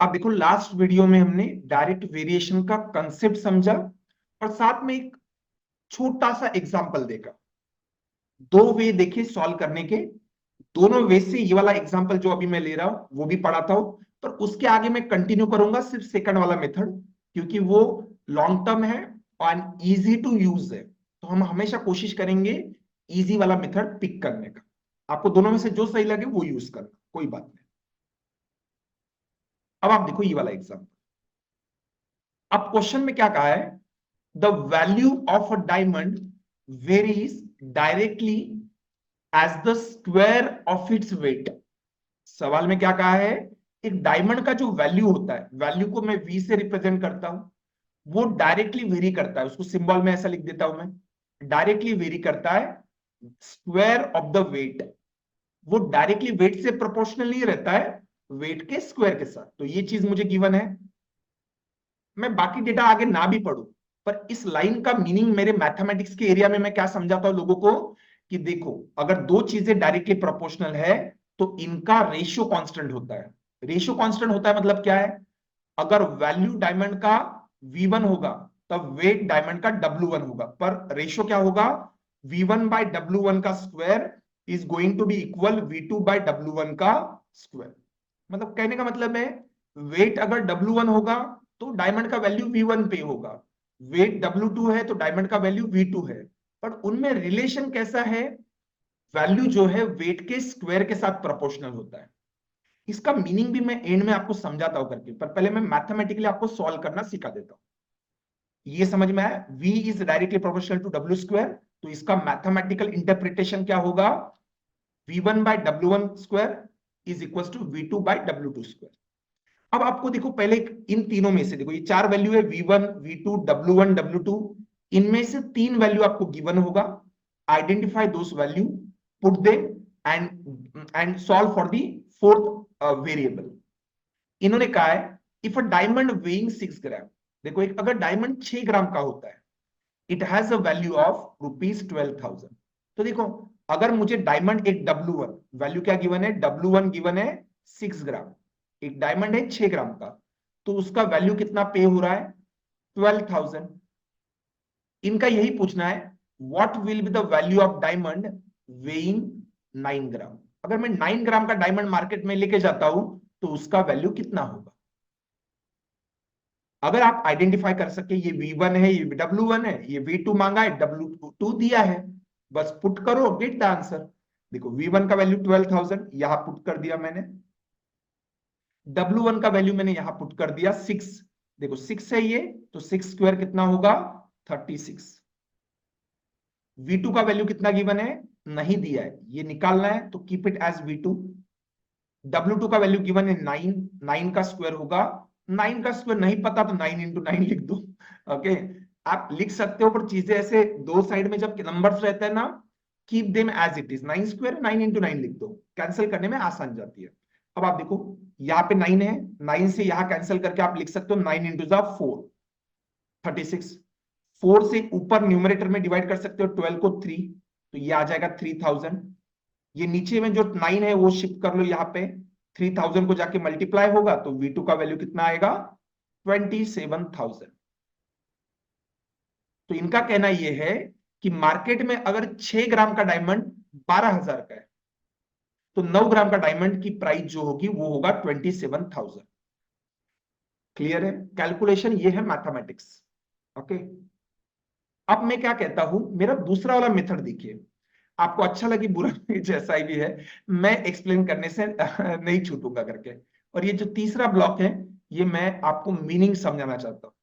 आप देखो last video में हमने डायरेक्ट वेरिएशन का कंसेप्ट समझा और साथ में एक छोटा सा एग्जांपल देखा। दो वे देखे सॉल्व करने के, दोनों वे से ये वाला एग्जांपल जो अभी मैं ले रहा हूं वो भी पढ़ाता हूं, पर उसके आगे मैं कंटिन्यू करूंगा सिर्फ सेकंड वाला मेथड, क्योंकि वो लॉन्ग टर्म है और इजी टू यूज है। तो हम हमेशा कोशिश करेंगे इजी वाला मेथड पिक करने का। आपको दोनों में से जो सही लगे वो यूज करना, कोई बात नहीं। अब आप देखो ये वाला एग्जांपल। अब क्वेश्चन में क्या कहा है, the value of a diamond varies directly as the square of its weight. सवाल में क्या कहा है, एक डायमंड का जो वैल्यू होता है, वैल्यू को मैं वी से रिप्रेजेंट करता हूं, वो डायरेक्टली वेरी करता है। उसको सिंबल में ऐसा लिख देता हूं मैं, डायरेक्टली वेरी करता है स्क्वायर ऑफ द वेट। वो डायरेक्टली वेट से प्रोपोर्शनल नहीं रहता है, वेट के स्क्वायर के साथ। तो ये चीज मुझे गिवन है। मैं बाकी डेटा आगे ना भी पढ़ूं, पर इस लाइन का मीनिंग मेरे मैथमेटिक्स के एरिया में मैं क्या समझाता हूं लोगों को, कि देखो अगर दो चीजें डायरेक्टली प्रोपोर्शनल है तो इनका रेशियो कांस्टेंट होता है। रेशियो कांस्टेंट होता है मतलब क्या है, अगर वैल्यू डायमंड का V1 होगा तब वेट डायमंड का W1 होगा, पर रेशियो क्या होगा, V1 बाय W1 का square is going to be equal V2 by W1 का स्क्वायर। मतलब कहने का मतलब है, वेट अगर W1 होगा तो डायमंड का वैल्यू V1 पे होगा, वेट W2 है तो डायमंड का वैल्यू V2 है। पर उनमें रिलेशन कैसा है, वैल्यू जो है वेट के स्क्वायर के साथ प्रोपोर्शनल होता है। इसका मीनिंग भी मैं एंड में आपको समझाता हूं करके, पर पहले मैं मैथमेटिकली आपको सॉल्व करना सिखा देता हूं। ये समझ में आया, V is directly proportional to W square, तो इसका मैथमेटिकल इंटरप्रिटेशन क्या होगा, V1 by W1 square is equal to V2 by W2 square. अब आपको देखो पहले इन तीनों में से देखो, ये चार वैल्यू है V1 V2 W1 W2, इनमें से तीन वैल्यू आपको गिवन होगा। Identify those value, put they and solve for the fourth variable. इन्होंने कहा है इफ अ डायमंड वेइंग 6 ग्राम, देखो एक अगर डायमंड 6 ग्राम का होता है, it has a value of ₹12,000। तो देखो अगर मुझे डायमंड एक W1 वैल्यू क्या गिवन है, W1 गिवन है 6 ग्राम, एक डायमंड है 6 ग्राम का, तो उसका वैल्यू कितना पे हो रहा है, 12,000। इनका यही पूछना है, what will be the value of diamond weighing 9 ग्राम। अगर मैं 9 ग्राम का डायमंड मार्केट में लेके जाता हूं तो उसका वैल्यू कितना होगा। अगर आप आइडेंटिफाई कर सके ये V1 है, ये W1 है, ये V2 मांगा है, W2 दिया है, बस पुट करो, गेट द आंसर। देखो V1 का वैल्यू 12,000 यहां पुट कर दिया मैंने, W1 का वैल्यू मैंने यहां पुट कर दिया 6। देखो 6 है ये, तो 6 स्क्वायर कितना होगा, 36। V2 का वैल्यू कितना गिवन है, नहीं दिया है, ये निकालना है, तो keep it as V2। W2 का वैल्यू गिवन है 9, 9 का स्क्वायर होगा, 9 का स्क्वायर नहीं पता तो 9 इंटू 9 लिख दो। ओके, आप लिख सकते हो, पर चीजें ऐसे दो साइड में जब नंबर्स रहते हैं ना, keep them as it is, 9 square 9 into 9 लिख दो, कैंसिल करने में आसान जाती है। अब आप देखो यहाँ पे 9 है, 9 से यहां कैंसिल करके आप लिख सकते हो 9 इंटू 4 36। 4 से ऊपर न्यूमरेटर में डिवाइड कर सकते हो 12 को 3, तो ये आ जाएगा 3000। ये नीचे में जो 9 है वो शिफ्ट कर लो यहाँ पे, 3000 को जाके मल्टीप्लाई होगा तो V2 का वैल्यू कितना आएगा, 27,000। तो इनका कहना यह है कि मार्केट में अगर 6 ग्राम का डायमंड 12,000 का है, तो 9 ग्राम का डायमंड की प्राइस जो होगी वो होगा 27,000। क्लियर है, कैलकुलेशन ये है मैथमेटिक्स। ओके, अब मैं क्या कहता हूं, मेरा दूसरा वाला मेथड देखिए, आपको अच्छा लगे बुरा लगे जैसा ही भी है, मैं एक्सप्लेन करने से नहीं छूटूंगा करके। और ये जो तीसरा ब्लॉक है, ये मैं आपको मीनिंग समझाना चाहता हूं,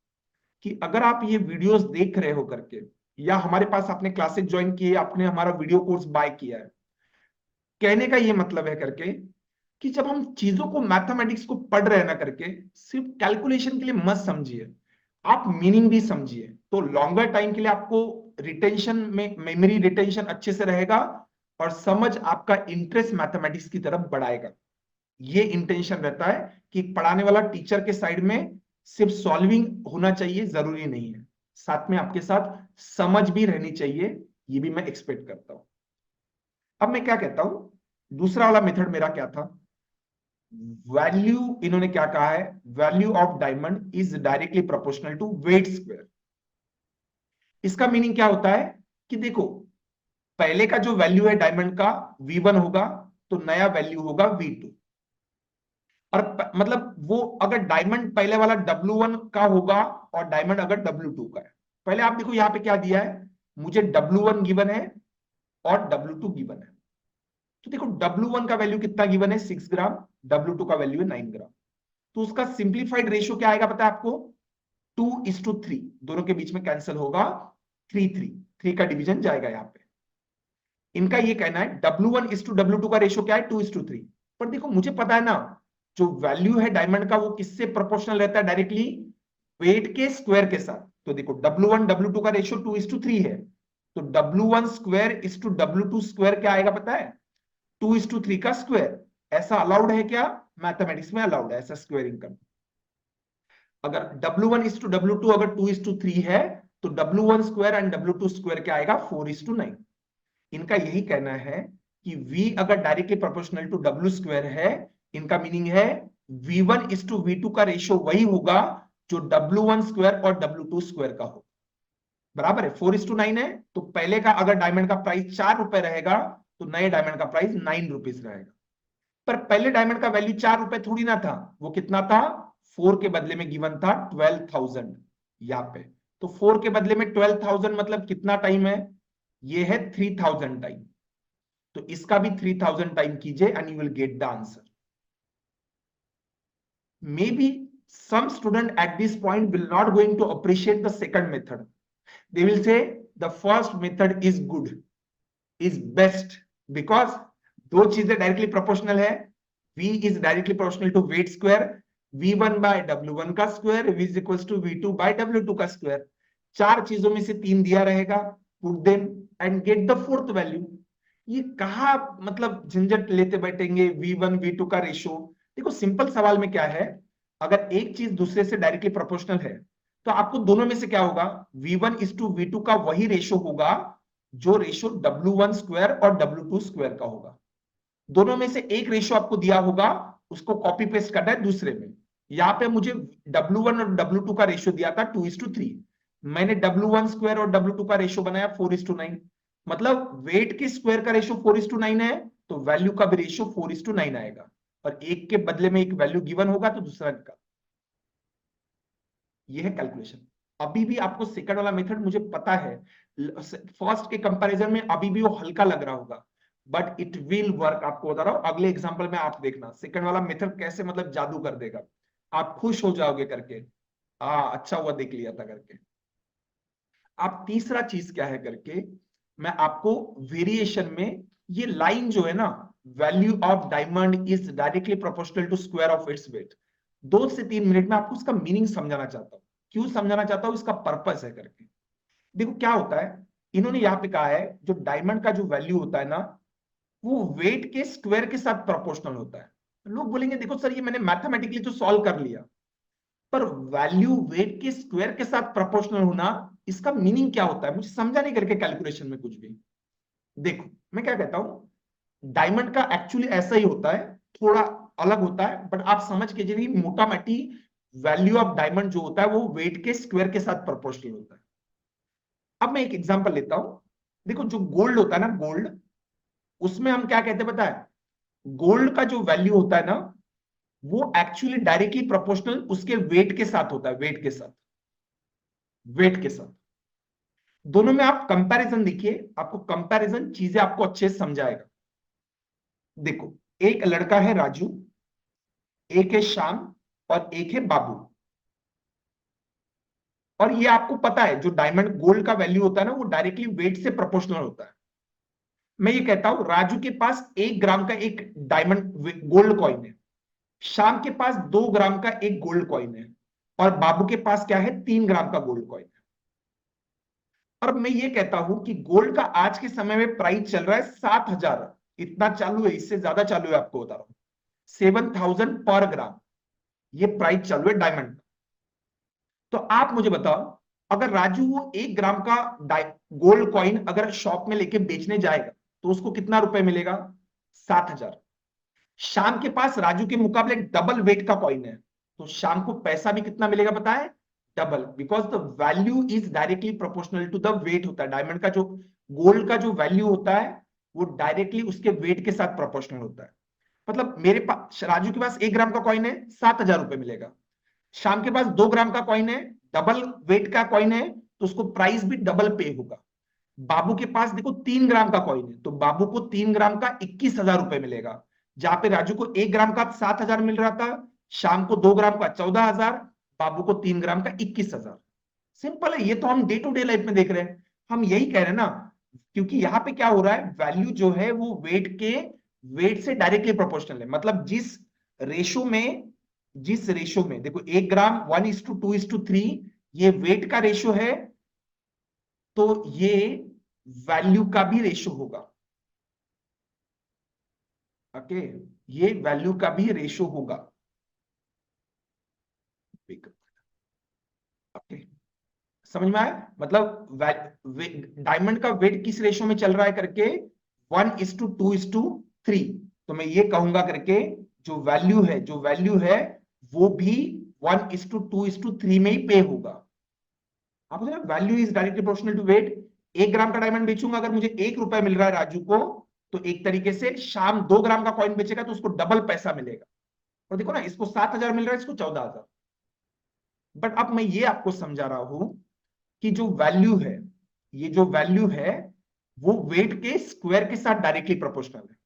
कि अगर आप ये वीडियोस देख रहे हो करके, या हमारे पास आपने क्लासेस ज्वाइन किए, आपने हमारा वीडियो कोर्स बाय किया है, कहने का ये मतलब है करके कि जब हम चीजों को मैथमेटिक्स को पढ़ रहे हैं ना करके, सिर्फ कैलकुलेशन के लिए मत समझिए, आप मीनिंग भी समझिए, तो लॉन्गर टाइम के लिए आपको रिटेंशन में, मेमोरी रिटेंशन अच्छे से रहेगा, और समझ आपका इंटरेस्ट मैथमेटिक्स की तरफ बढ़ाएगा। ये इंटेंशन रहता है कि पढ़ाने वाला टीचर के साइड में सिर्फ सॉल्विंग होना चाहिए जरूरी नहीं है, साथ में आपके साथ समझ भी रहनी चाहिए, ये भी मैं एक्सपेक्ट करता हूं। अब मैं क्या कहता हूं, दूसरा वाला मेथड मेरा क्या था, वैल्यू, इन्होंने क्या कहा है, value of diamond is directly proportional to weight square. इसका मीनिंग क्या होता है कि देखो, पहले का जो वैल्यू है डायमंड का V1 होगा, तो नया वैल्यू होगा V2। और मतलब वो अगर डायमंड पहले वाला W1 का होगा और डायमंड अगर W2 का है, पहले आप देखो यहां पे क्या दिया है, मुझे W1 गिवन है और W2 गिवन है। तो देखो W1 का वैल्यू कितना गिवन है, 6 ग्राम, W2 का वैल्यू है 9 ग्राम। तो उसका सिंप्लीफाइड रेशियो क्या आएगा पता है आपको, 2:3। दोनों के बीच में कैंसिल होगा, 3 का डिवीजन जाएगा यहाँ पे। इनका ये कहना है W1:W2 का रेशियो क्या है, 2:3। पर देखो मुझे पता है ना, जो वैल्यू है डायमंड का वो किससे प्रोपोर्शनल रहता है, डायरेक्टली वेट के स्क्वायर के साथ। तो देखो W1 W2 का रेशियो 2:3 है, तो W1 square is to W2 square क्या आएगा पता है, 2:3 का स्क्वायर। ऐसा अलाउड है क्या, मैथमेटिक्स में अलाउड है ऐसा स्क्वायरिंग करना। अगर W1:W2 अगर 2:3 है, तो W1 square and W2 square क्या आएगा, 4:9। इनका यही कहना है कि V अगर directly proportional to W square है, इनका मीनिंग है V1:V2 का रेशियो वही होगा जो W1 स्क्वायर और W2 स्क्वायर का हो। बराबर है, 4:9 है, तो पहले का अगर डायमंड का प्राइस 4 रुपए रहेगा, तो नए डायमंड का प्राइस 9 रुपीज रहेगा। पर पहले डायमंड का वैल्यू 4 रुपए थोड़ी ना था, वो कितना था, 4 के बदले में गिवन था 12,000 यहाँ पे। तो 4 के बदले में 12,000 मतलब कितना टाइम है, ये है 3,000 टाइम। तो इसका भी 3,000 टाइम कीजिए and you will get the answer. May be some student at this point will not going to appreciate the second method. They will say the first method is good, is best, because दो चीजें directly proportional है। V is directly proportional to weight square, V1 by W1 का square is equals to V2 by W2 का square. चार चीजों में से तीन दिया रहेगा, put them and get the fourth value। ये कहा मतलब झंझट लेते बैठेंगे V1 V2 का रेशियो। देखो सिंपल सवाल में क्या है, अगर एक चीज दूसरे से डायरेक्टली प्रोपोर्शनल है, तो आपको दोनों में से क्या होगा, V1:V2 का वही रेशियो होगा जो रेशियो W1 स्क्वायर और W2 स्क्वायर का होगा। दोनों में से एक रेशियो आपको दिया होगा, उसको कॉपी पेस्ट करना है दूसरे में। यहाँ पे मुझे W1 और W2 का रेशियो दिया था 2:3, मैंने W1 स्क्वायर और W2 का रेशियो बनाया 4:9। मतलब वेट के स्क्वायर का रेशियो 4:9 है, तो वैल्यू का भी रेशियो 4:9 आएगा। और एक के बदले में एक वैल्यू गिवन होगा तो दूसरा का। यह है कैलकुलेशन। अभी भी आपको सेकंड वाला मेथड मुझे पता है, फर्स्ट के कंपैरिजन में अभी भी वो हल्का लग रहा होगा, बट इट विल वर्क। आपको बता रहा हूं, अगले एग्जांपल में आप देखना सेकंड वाला मेथड कैसे मतलब जादू कर देगा, आप खुश हो जाओगे करके, अच्छा हुआ देख लिया था करके। आप तीसरा चीज क्या है करके, मैं आपको वेरिएशन में ये लाइन जो है ना, value of diamond is directly proportional to square of its weight, 2 से 3 मिनट में आपको उसका मीनिंग समझाना चाहता हूं। क्यों समझाना चाहता हूं, इसका पर्पस है करके। देखो क्या होता है, इन्होंने यहां पे कहा है जो डायमंड का जो वैल्यू होता है ना, वो वेट के स्क्वायर के साथ प्रोपोर्शनल होता है। लोग बोलेंगे देखो सर ये मैंने मैथमेटिकली तो सॉल्व कर लिया, पर वैल्यू वेट के स्क्वायर के साथ प्रोपोर्शनल होना, इसका मीनिंग क्या होता है, मुझे समझा नहीं करके कैलकुलेशन में कुछ भी। देखो मैं क्या कहता हूं, डायमंड का एक्चुअली ऐसा ही होता है, थोड़ा अलग होता है, बट आप समझ के चलिए मोटा मोटी वैल्यू ऑफ डायमंड जो होता है वो वेट के स्क्वायर के साथ प्रोपोर्शनल होता है। अब मैं एक एग्जांपल लेता हूं, देखो जो गोल्ड होता है ना, गोल्ड, उसमें हम क्या कहते हैं पता है, गोल्ड का जो वैल्यू होता है ना, वो एक्चुअली डायरेक्टली प्रोपोर्शनल उसके वेट के साथ होता है, वेट के साथ, वेट के साथ। दोनों में आप कंपैरिजन देखिए, आपको कंपैरिजन चीजें आपको अच्छे से समझाएगा। देखो एक लड़का है राजू, एक है श्याम और एक है बाबू। और ये आपको पता है जो डायमंड गोल्ड का वैल्यू होता है ना, वो डायरेक्टली वेट से प्रोपोर्शनल होता है। मैं ये कहता हूं राजू के पास 1 ग्राम का एक डायमंड गोल्ड कॉइन है, श्याम के पास 2 ग्राम का एक गोल्ड कॉइन है, और बाबू के पास क्या है, 3 ग्राम का गोल्ड कॉइन है। और मैं ये कहता हूं कि गोल्ड का आज के समय में प्राइस चल रहा है 7,000, इतना चालू है, इससे ज्यादा चालू है, आपको बता रहा हूं 7,000 पर ग्राम, ये प्राइस चालू है डायमंड का। तो आप मुझे बताओ, अगर राजू वो 1 ग्राम का गोल्ड कॉइन अगर शॉप में लेके बेचने जाएगा, तो उसको कितना रुपए मिलेगा, 7,000। शाम के पास राजू के मुकाबले डबल वेट का कॉइन है, तो शाम को पैसा भी कितना मिलेगा पता है? Double, because the value is directly proportional to the weight होता है। डायमंड का जो, गोल्ड का जो वैल्यू होता है वो डायरेक्टली उसके वेट के साथ प्रोपोर्शनल होता है। मतलब मेरे पास, राजू के पास 1 ग्राम का कॉइन है, 7,000 रुपए मिलेगा। शाम के पास 2 ग्राम का कॉइन है, डबल वेट का कॉइन है, तो उसको प्राइस भी डबल पे होगा। बाबू के पास देखो 3 ग्राम का कॉइन है, तो बाबू को 3 ग्राम का 21,000 रुपए मिलेगा। जहां पे राजू को 1 ग्राम का 7,000 मिल रहा था, शाम को 2 ग्राम का 14,000, बाबू को 3 ग्राम का 21,000। सिंपल है, ये तो हम डे टू डे लाइफ में देख रहे हैं। हम यही कह रहे हैं ना, क्योंकि यहाँ पे क्या हो रहा है, वैल्यू जो है वो वेट से डायरेक्टली प्रोपोर्शनल है। मतलब जिस रेशो में देखो 1 ग्राम 1:2:3, ये वेट का रेशो है, तो ये वैल्यू का भी रेशो होगा। ओके, ये वैल्यू का भी रेशो होगा। ओके, समझ में आया? मतलब डायमंड का वेट किस रेशो में चल रहा है करके, 1:2:3। तो मैं ये कहूंगा करके, जो वैल्यू है वो भी 1:2:3 में ही पे होगा। आप बोले value is directly proportional to weight. 1 gram का डायमंड बेचूंगा, अगर मुझे 1 रुपए मिल रहा है राजू को, तो एक तरीके से शाम 2 ग्राम का कॉइन बेचेगा तो उसको डबल पैसा मिलेगा। और देखो ना, इसको 7,000 मिल रहा है, इसको 14,000। बट अब मैं ये आपको समझा रहा हूं कि ये जो वैल्यू है वो वेट के स्क्वायर के साथ डायरेक्टली प्रोपोर्शनल है।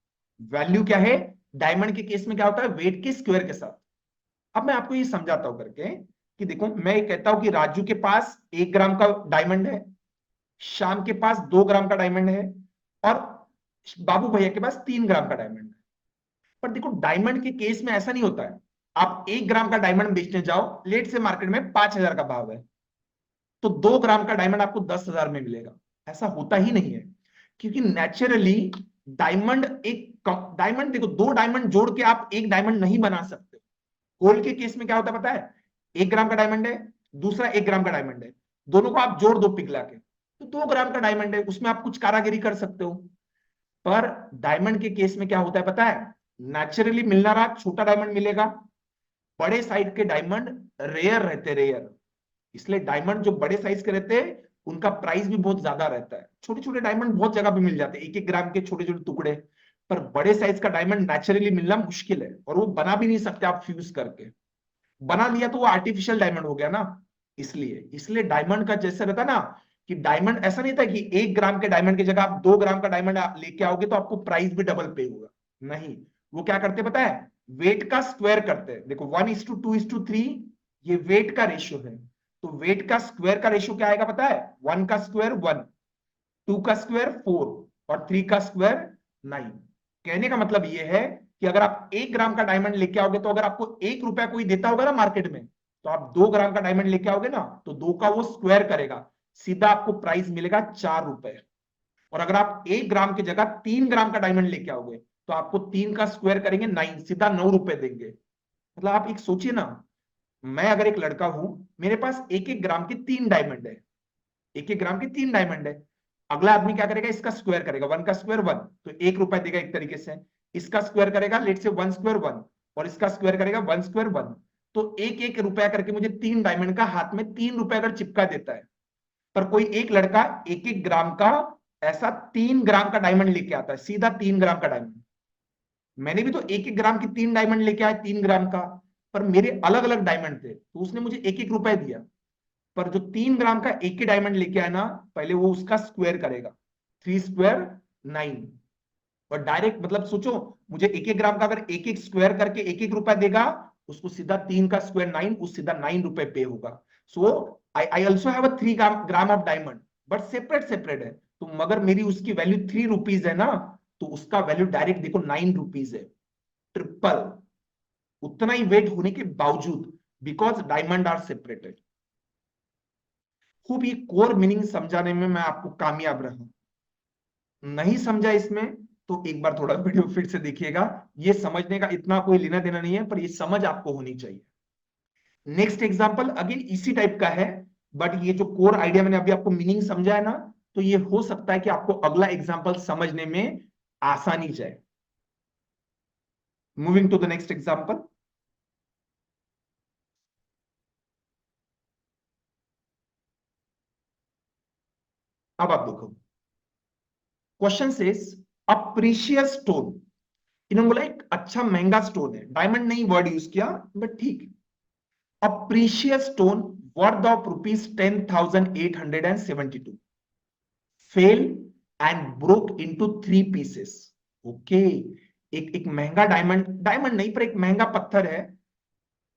वैल्यू क्या है डायमंड के केस में, क्या होता है, वेट के स्क्वायर के साथ। अब मैं आपको ये समझाता हूं करके कि देखो, मैं ये कहता हूं कि राजू के पास 1 ग्राम का डायमंड है, श्याम के पास 2 ग्राम का डायमंड है, और बाबू भैया के पास 3 ग्राम का डायमंड है। पर देखो, डायमंड के केस में ऐसा नहीं होता है। आप 1 ग्राम का डायमंड बेचने जाओ, लेट से मार्केट में 5,000 का भाव है, तो 2 ग्राम का डायमंड आपको 10,000 में मिलेगा। ऐसा होता ही नहीं है, क्योंकि नेचुरली डायमंड देखो, 2 डायमंड जोड़ के आप एक डायमंड नहीं बना सकते। गोल्ड के केस में क्या होता है पता है, 1 ग्राम का डायमंड है, दूसरा 1 ग्राम का डायमंड है, दोनों को आप जोड़ दो पिघला के, तो 2 ग्राम का डायमंड है, उसमें आप कुछ कारागिरी कर सकते हो। पर डायमंड के केस में क्या होता है पता है, नेचुरली मिलना रहा छोटा डायमंड मिलेगा। बड़े साइज के डायमंड रेयर रहते, रेयर। इसलिए डायमंड जो बड़े साइज के रहते हैं उनका प्राइस भी बहुत ज्यादा रहता है। छोटे छोटे डायमंड बहुत जगह पे मिल जाते हैं, 1-1 ग्राम के छोटे छोटे टुकड़े। पर बड़े साइज का डायमंड नेचुरली मिलना मुश्किल है, और वो बना भी नहीं सकते आप फ्यूज करके। बना लिया तो वो आर्टिफिशियल डायमंड हो गया ना। इसलिए इसलिए डायमंड का जैसे रहता ना, कि डायमंड ऐसा नहीं था कि 1 ग्राम के डायमंड की जगह आप 2 ग्राम का डायमंड लेके आओगे तो आपको प्राइस भी डबल पे होगा। नहीं, वो क्या करते पता है, वेट का स्क्वायर करते हैं। देखो 1:2:3 ये वेट का रेशियो है, तो वेट का स्क्वायर का रेशियो क्या आएगा पता है, 1 का स्क्वायर 1, 2 का स्क्वायर 4, और 3 का स्क्वायर 9। कहने का मतलब यह है कि अगर आप 1 ग्राम का डायमंड लेके आओगे, तो अगर आपको 1 रुपया कोई देता होगा ना मार्केट में, तो आप 2 ग्राम का डायमंड लेके आओगे ना, तो 2 का वो स्क्वायर करेगा, सीधा आपको प्राइस मिलेगा 4 रुपए। और अगर आप 1 ग्राम की जगह 3 ग्राम का डायमंड लेके आओगे, तो आपको 3 का स्क्वायर करेंगे 9, सीधा 9 रुपए देंगे। मतलब आप एक सोचिए ना, मैं अगर एक लड़का हूं, मेरे पास 1-1 ग्राम के 3 डायमंड है, 1-1 ग्राम के 3 डायमंड है। अगला आदमी क्या करेगा, इसका स्क्वायर करेगा, 1 का स्क्वायर 1, तो 1 रुपए देगा एक तरीके से। इसका स्क्वायर करेगा, लेट से 1 स्क्वायर 1, और इसका स्क्वायर करेगा 1 स्क्वायर 1। तो 1-1 रुपया करके मुझे 3 डायमंड का हाथ में 3 रुपए अगर चिपका देता है। पर कोई एक लड़का 1-1 ग्राम का, ऐसा 3 ग्राम का डायमंड लेके आता है, सीधा 3 ग्राम का डायमंड। मैंने भी तो 1-1 ग्राम की 3 डायमंड लेके आया, 3 ग्राम का। पर मेरे अलग अलग डायमंड थे, तो उसने मुझे 1-1 रुपए दिया। पर जो 3 ग्राम का एक ही डायमंड लेके आया ना, पहले वो उसका स्क्वायर करेगा, 3 स्क्वायर 9। और डायरेक्ट मतलब सोचो, मुझे 1-1 ग्राम का अगर 1-1 स्क्वायर करके 1-1 रुपया देगा, उसको सीधा 3 का स्क्वायर 9, उस सीधा 9 रुपए पे होगा। So I also have a 3 gram of diamond, but separate separate है। तो मगर मेरी उसकी वैल्यू 3 रुपीज है ना, तो उसका वैल्यू डायरेक्ट देखो 9 रुपीज है, ट्रिपल। उतना ही वेट होने के बावजूद, बिकॉज डायमंड आर सेपरेटेड। खूब ये कोर मीनिंग समझाने में मैं आपको कामयाब रहा। नहीं समझा इसमें, तो एक बार थोड़ा वीडियो फिर से देखिएगा। ये समझने का इतना कोई लेना देना नहीं है, पर ये समझ आपको होनी चाहिए। नेक्स्ट एग्जांपल अगेन इसी टाइप का है, बट ये जो कोर आइडिया मैंने अभी आपको मीनिंग समझा है ना, तो ये हो सकता है कि आपको अगला एग्जांपल समझने में आसानी जाए। Moving to the next example. अब आप देखो, question says a precious stone. इन्होंने बोला एक अच्छा महंगा स्टोन है, डायमंड नहीं वर्ड यूज किया बट ठीक। अ precious stone worth of rupees 10,872 fail and broke into 3 pieces. Okay, एक महंगा डायमंड, डायमंड नहीं पर एक महंगा पत्थर है,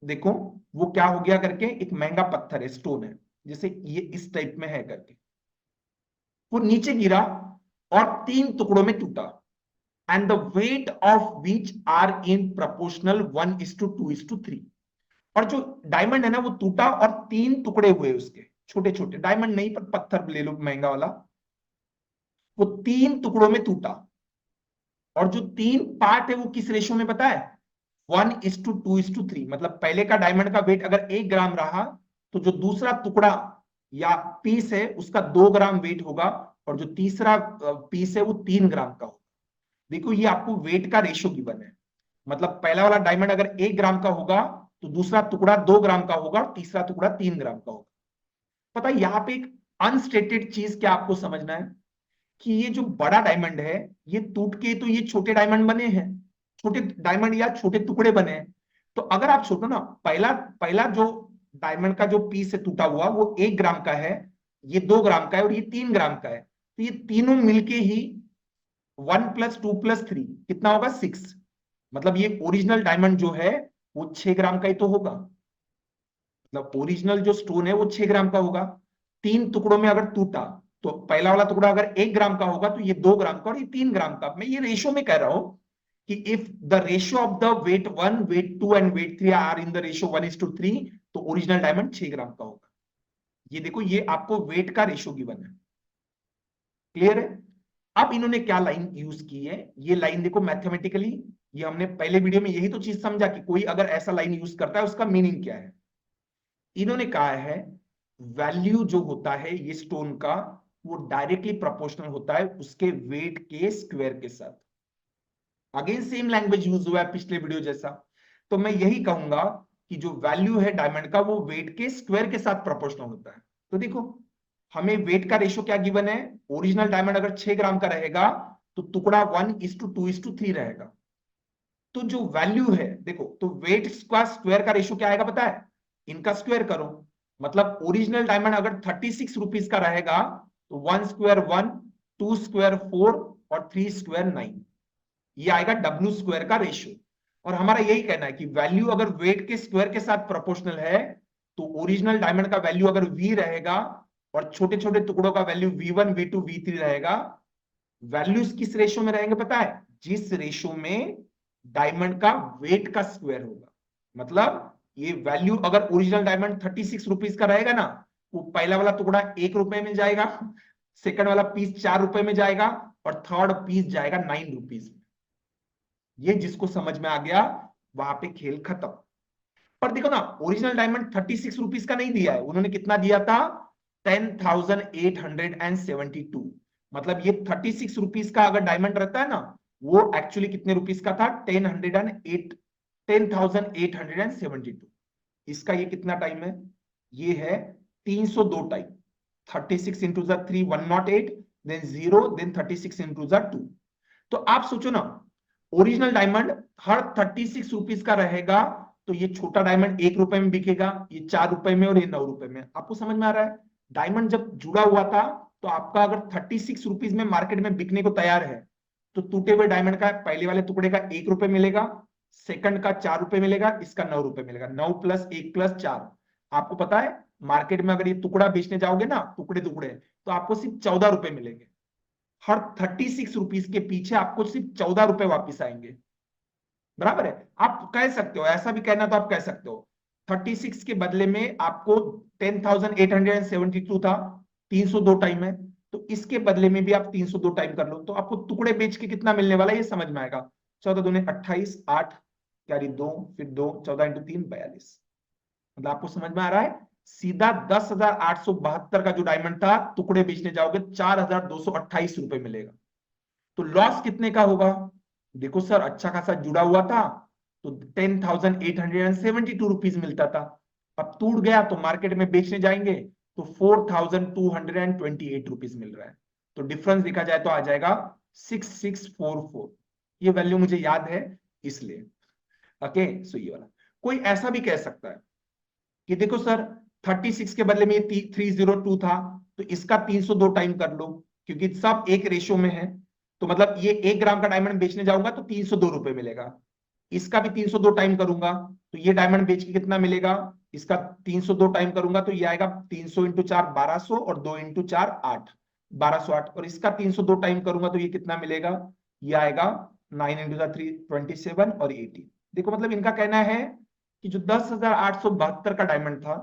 देखो वो क्या हो गया करके, एक महंगा पत्थर है, स्टोन है, जैसे ये इस टाइप में है करके, वो नीचे गिरा और 3 टुकड़ों में टूटा, and the weight of which are in proportional 1:2:3। और जो डायमंड है ना वो टूटा और 3 टुकड़े हुए उसके, छोटे छोटे, डायमंड नहीं पर पत्थर ले लो महंगा वाला, वो 3 टुकड़ों में टूटा। और जो 3 पार्ट है वो किस रेशो में पता है, 1:2:3। मतलब पहले का डायमंड का वेट अगर 1 ग्राम रहा, तो जो दूसरा टुकड़ा या पीस है उसका 2 ग्राम वेट होगा, और जो तीसरा पीस है वो 3 ग्राम का होगा। देखो ये आपको वेट का रेशो गिवन है, मतलब पहला वाला डायमंड अगर 1 ग्राम का होगा तो दूसरा टुकड़ा 2 ग्राम का होगा और तीसरा टुकड़ा 3 ग्राम का होगा। पता है यहाँ पे एक अनस्टेटेड चीज क्या आपको समझना है, कि ये जो बड़ा डायमंड है ये टूट के तो ये छोटे डायमंड बने हैं, छोटे डायमंड या छोटे टुकड़े बने हैं। तो अगर आप सोचो ना, पहला पहला जो डायमंड का जो पीस है टूटा हुआ वो 1 ग्राम का है, ये 2 ग्राम का है और ये 3 ग्राम का है, तो ये तीनों मिलके ही 1+2+3 कितना होगा, 6। मतलब ये ओरिजिनल डायमंड जो है वो 6 ग्राम का ही तो होगा, मतलब ओरिजिनल जो स्टोन है वो 6 ग्राम का होगा। 3 टुकड़ों में अगर टूटा तो पहला वाला टुकड़ा अगर 1 ग्राम का होगा तो ये 2 ग्राम का और ये 3 ग्राम का। मैं ये रेशो में कह रहा हूं कि if the ratio of the weight 1, weight 2 and weight 3 are in the ratio 1:3, तो ओरिजिनल डायमंड 6 ग्राम का होगा। ये देखो ये आपको वेट का रेशियो गिवन है, क्लियर है। अब इन्होंने क्या लाइन यूज की है, ये लाइन देखो मैथमेटिकली, ये हमने पहले वीडियो में यही तो चीज समझा कि कोई अगर ऐसा लाइन यूज करता है उसका मीनिंग क्या है। इन्होंने कहा है वैल्यू जो होता है ये स्टोन का, वो डायरेक्टली प्रोपोर्शनल होता है उसके वेट के स्क्वायर के साथ। अगेन सेम लैंग्वेज यूज हुआ है पिछले वीडियो जैसा। तो मैं यही कहूंगा कि जो वैल्यू है डायमंड का वो वेट के स्क्वायर के साथ प्रोपोर्शनल होता है। तो देखो हमें वेट का रेशियो क्या गिवन है, ओरिजिनल डायमंड अगर 6 ग्राम का रहेगा तो टुकड़ा 1:2:3 रहेगा। तो जो वैल्यू है देखो, तो वेट का स्क्वायर का रेशियो क्या आएगा पता है, इनका स्क्वायर करो। मतलब ओरिजिनल डायमंड अगर 36 रुपीज का रहेगा तो 1 स्क्वायर 1, 2 स्क्वायर 4 और 3 स्क्वायर 9, ये आएगा W स्क्वायर का रेशियो। और हमारा यही कहना है कि वैल्यू अगर वेट के स्क्वायर के साथ प्रोपोर्शनल है तो ओरिजिनल डायमंड का वैल्यू अगर V रहेगा और छोटे छोटे टुकड़ों का वैल्यू V1 V2 V3 रहेगा। वैल्यूज किस रेशियो में रहेंगे पता है, जिस रेशियो में डायमंड का वेट का स्क्वायर होगा। मतलब ये वैल्यू अगर ओरिजिनल डायमंड 36 रुपीज का रहेगा ना, वो पहला वाला टुकड़ा 1 रुपए में जाएगा, सेकंड वाला पीस 4 रुपए में जाएगा और थर्ड पीस जाएगा 9 रुपीज में। ये जिसको समझ में आ गया वहां पे खेल खत्म। पर देखो ना, ओरिजिनल डायमंड 36 रुपीज का नहीं दिया है, उन्होंने कितना दिया था, 10,872। मतलब ये 36 रुपीज का अगर डायमंड रहता है ना, वो एक्चुअली कितने रुपीज का था, 10,872। इसका ये कितना टाइम है, ये है 302 time. 36 into 3 108, then 0, then 36 into 2। तो आप सोचो ना, ओरिजिनल डायमंड हर 36 रुपीज का रहेगा, तो ये छोटा डायमंड 1 रुपए में बिकेगा, ये 4 रुपए में और ये 9 रुपए में। आपको समझ में आ रहा है, डायमंड जब जुड़ा हुआ था तो आपका अगर 36 रुपीज में मार्केट में बिकने को तैयार है, तो टूटे हुए डायमंड का पहले वाले टुकड़े का 1 रुपए मिलेगा, सेकंड का 4 रुपए मिलेगा, इसका 9 रुपए मिलेगा। 9+1+4, आपको पता है मार्केट में अगर ये टुकड़ा बेचने जाओगे ना, टुकड़े टुकड़े, तो आपको सिर्फ 14 रुपए मिलेंगे। हर 36 रुपीज के पीछे आपको सिर्फ 14 रुपए वापिस आएंगे, बराबर है। आप कह सकते हो, ऐसा भी कहना तो आप कह सकते हो, 36 के बदले में आपको 10,872 था, 302 टाइम है, तो इसके बदले में भी आप 302 टाइम कर लो, तो आपको टुकड़े बेच के कितना मिलने वाला है ये समझ में आएगा। 14×2 = 28, 8 कैरी 2, फिर 2, 14×3 42। मतलब आपको समझ में आ रहा है, सीधा 10,872 का जो डायमंड था टुकड़े बेचने जाओगे 4,228 रुपए मिलेगा। तो लॉस कितने का होगा, देखो सर अच्छा खासा जुड़ा हुआ था, तो 10,872 रुपीज मिलता था, अब टूट गया तो मार्केट में बेचने जाएंगे तो 4,228 रुपीज मिल रहा है। तो डिफरेंस देखा जाए तो आ जाएगा 6644। ये वैल्यू मुझे याद है इसलिए। ओके, सो ये वाला। कोई ऐसा भी कह सकता है कि देखो सर 36 के बदले में ये 302 था, तो इसका 302 टाइम कर लो, क्योंकि सब एक रेशियो में है। तो मतलब ये 1 ग्राम का डायमंड बेचने जाऊंगा तो 302 रुपए मिलेगा, इसका भी 302 टाइम करूंगा तो ये डायमंड बेच के कितना मिलेगा, इसका 302 टाइम करूंगा तो ये आएगा 300 इंटू 4 1200 और 2 इंटू 4 8, 1208, और इसका 302 टाइम करूंगा तो ये कितना मिलेगा, ये आएगा 9 इंटू 3 27 और 80। देखो मतलब इनका कहना है कि जो 10,872 का डायमंड था,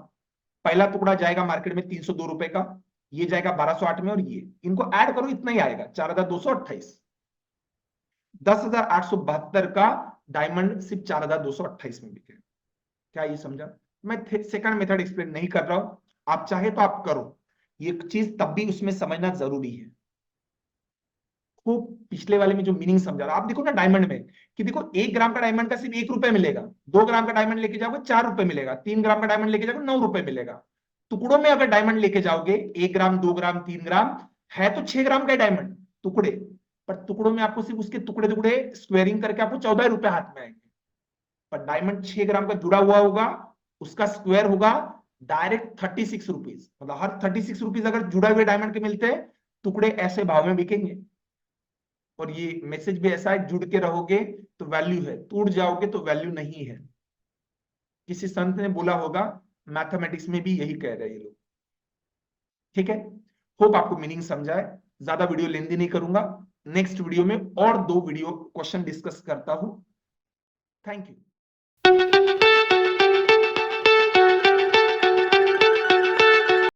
पहला टुकड़ा जाएगा मार्केट में 302 रुपए का, ये जाएगा 1208 में, और ये इनको ऐड करो इतना ही आएगा 4,228। 10,872 का डायमंड सिर्फ 4,228 में बिके। क्या ये समझा? मैं सेकंड मेथड एक्सप्लेन नहीं कर रहा हूं, आप चाहे तो आप करो, ये चीज तब भी उसमें समझना जरूरी है। खूब पिछले वाले में जो मीनिंग समझा रहा, आप देखो ना डायमंड में कि देखो 1 ग्राम का डायमंड का सिर्फ 1 रुपए मिलेगा, 2 ग्राम का डायमंड लेके जाओगे 4 रुपए मिलेगा, 3 ग्राम का डायमंड लेके जाओगे 9 रुपए मिलेगा। टुकड़ों में अगर डायमंड लेके जाओगे 1 ग्राम 2 ग्राम 3 ग्राम, है तो 6 ग्राम का डायमंड टुकड़े, पर टुकड़ों में आपको सिर्फ उसके टुकड़े टुकड़े स्क्वेयरिंग करके आपको 14 रुपए हाथ में आएंगे। पर डायमंड 6 ग्राम का जुड़ा हुआ होगा, उसका स्क्वायर होगा डायरेक्ट 36 रुपीज, मतलब हर 36 रुपीज अगर जुड़ा हुए डायमंड के मिलते हैं, टुकड़े ऐसे भाव में बिकेंगे। और ये मैसेज भी ऐसा है, जुड़ के रहोगे तो वैल्यू है, टूट जाओगे तो वैल्यू नहीं है। किसी संत ने बोला होगा, मैथमेटिक्स में भी यही कह रहे हैं ये लोग। ठीक है, होप आपको मीनिंग समझा है। ज्यादा वीडियो लेंदी नहीं करूंगा, नेक्स्ट वीडियो में और 2 वीडियो क्वेश्चन डिस्कस करता हूं। Thank you.